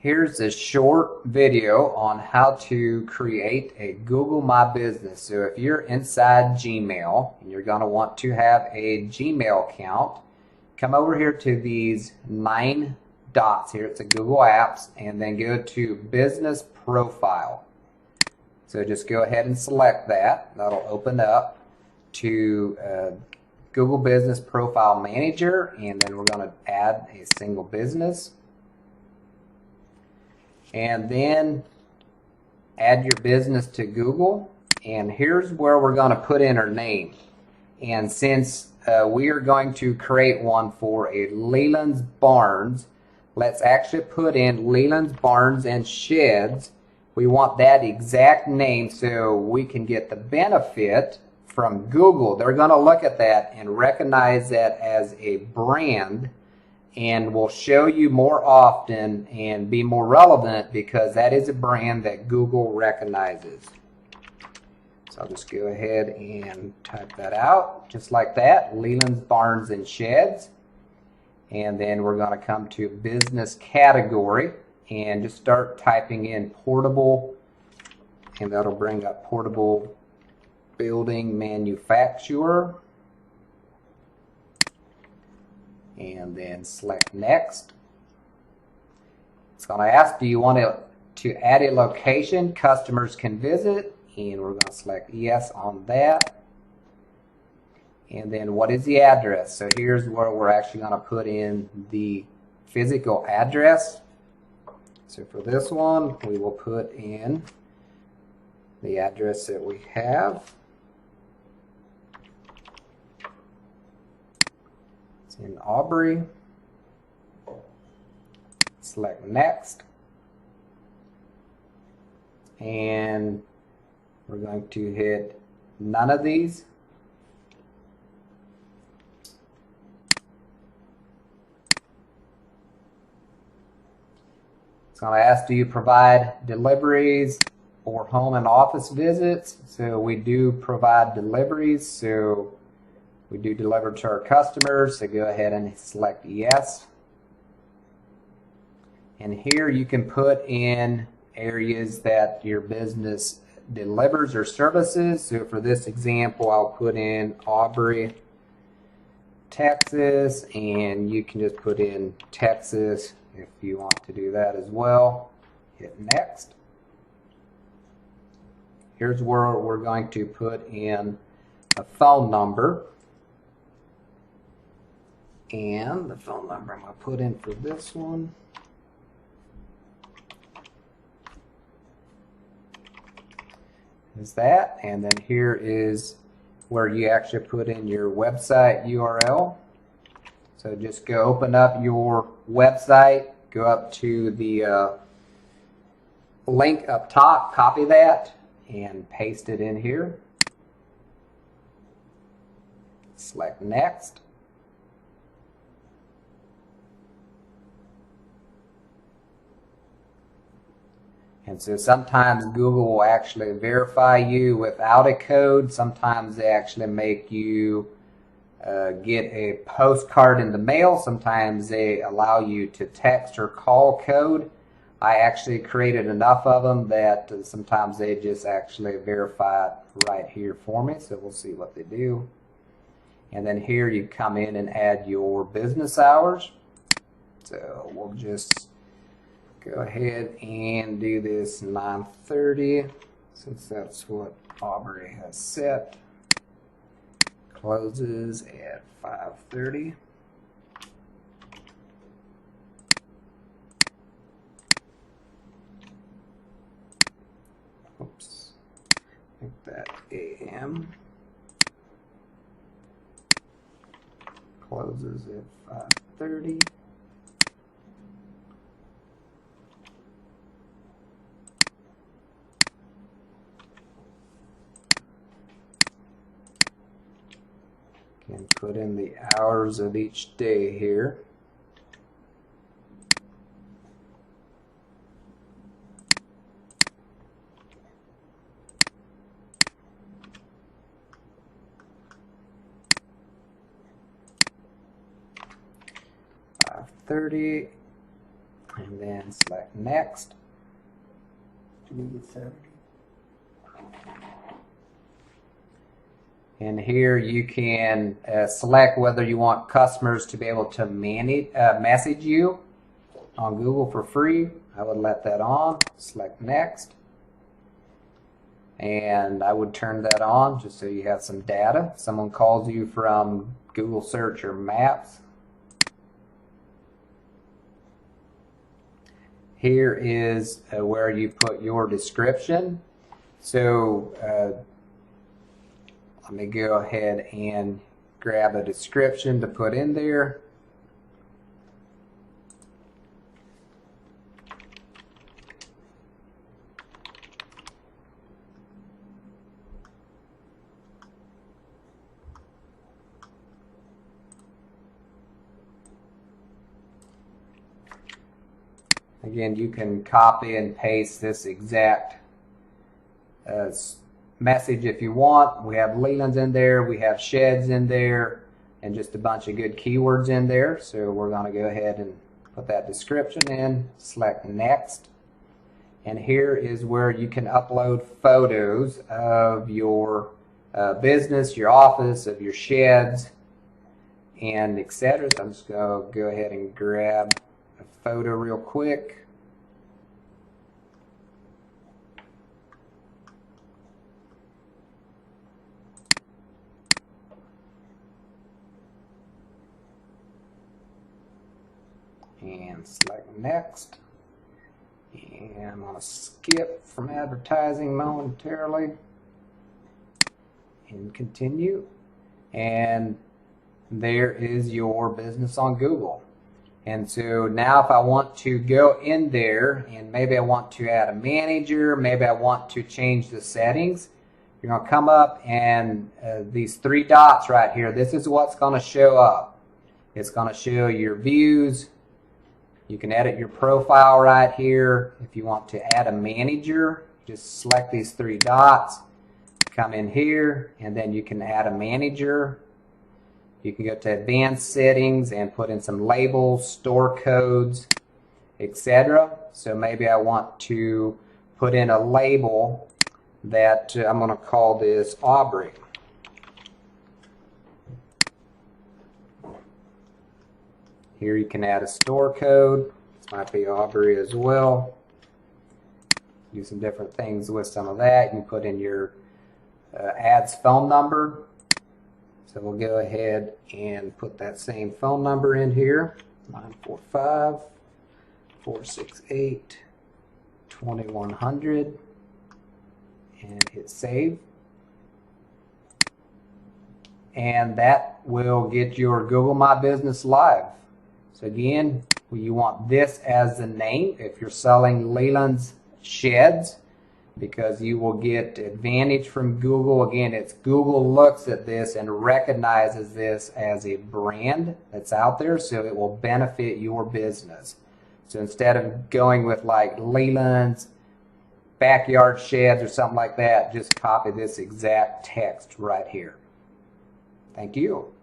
Here's a short video on how to create a Google My Business. So if you're inside Gmail and you're going to want to have a Gmail account, come over here to these 9 dots here. It's a Google Apps, and then go to Business Profile. So just go ahead and select that. That'll open up to Google Business Profile Manager, and then we're going to add a single business. And then add your business to Google, and here's where we're going to put in our name. And since we are going to create one for a Leland's Barns, let's actually put in Leland's Barns and Sheds. We want that exact name so we can get the benefit from Google. They're going to look at that and recognize that as a brand, and will show you more often and be more relevant because that is a brand that Google recognizes. So I'll just go ahead and type that out just like that, Leland's Barns and Sheds. And then we're going to come to business category and just start typing in portable, and that'll bring up portable building manufacturer. And then select next. It's going to ask, do you want to add a location customers can visit? And we're going to select yes on that. And then what is the address? So here's where we're actually going to put in the physical address. So for this one, we will put in the address that we have. It's in Aubrey. Select next. And we're going to hit none of these. It's going to ask, do you provide deliveries or home and office visits? So we do provide deliveries, so we do deliver to our customers. So go ahead and select yes. And here you can put in areas that your business delivers or services. So for this example, I'll put in Aubrey, Texas, and you can just put in Texas if you want to do that as well. Hit next. Here's where we're going to put in a phone number. And the phone number I'm going to put in for this one is that. And then here is where you actually put in your website URL. So just go open up your website, go up to the link up top, copy that, and paste it in here. Select next. And so sometimes Google will actually verify you without a code. Sometimes they actually make you get a postcard in the mail. Sometimes they allow you to text or call code. I actually created enough of them that sometimes they just actually verify it right here for me. So we'll see what they do. And then here you come in and add your business hours. So we'll just go ahead and do this 9:30 since that's what Aubrey has set. Closes at 5:30. Oops, make that AM. Closes at 5:30. And put in the hours of each day here. $5:30 and then select next. Do we get 70? And here you can select whether you want customers to be able to message you on Google for free. I would let that on. Select next. And I would turn that on just so you have some data. If someone calls you from Google search or maps. Here is where you put your description. So let me go ahead and grab a description to put in there. Again, you can copy and paste this exact message if you want. We have Leland's in there, we have sheds in there, and just a bunch of good keywords in there. So we're going to go ahead and put that description in, select next. And here is where you can upload photos of your business, your office, of your sheds, and etc. So I'm just going to go ahead and grab a photo real quick. And select next. And I'm going to skip from advertising momentarily and continue. And there is your business on Google. And so now if I want to go in there and maybe I want to add a manager, maybe I want to change the settings, you're going to come up and these three dots right here, this is what's going to show up. It's going to show your views. You can edit your profile right here. If you want to add a manager, just select these three dots, come in here, and then you can add a manager. You can go to advanced settings and put in some labels, store codes, etc. So maybe I want to put in a label that I'm going to call this Aubrey. Here you can add a store code. This might be Aubrey as well. Do some different things with some of that. You can put in your ad's phone number. So we'll go ahead and put that same phone number in here, 945-468-2100, and hit save. And that will get your Google My Business live. So again, you want this as the name if you're selling Leland's Sheds, because you will get advantage from Google. Again, it's Google looks at this and recognizes this as a brand that's out there, so it will benefit your business. So instead of going with like Leland's Backyard Sheds or something like that, just copy this exact text right here. Thank you.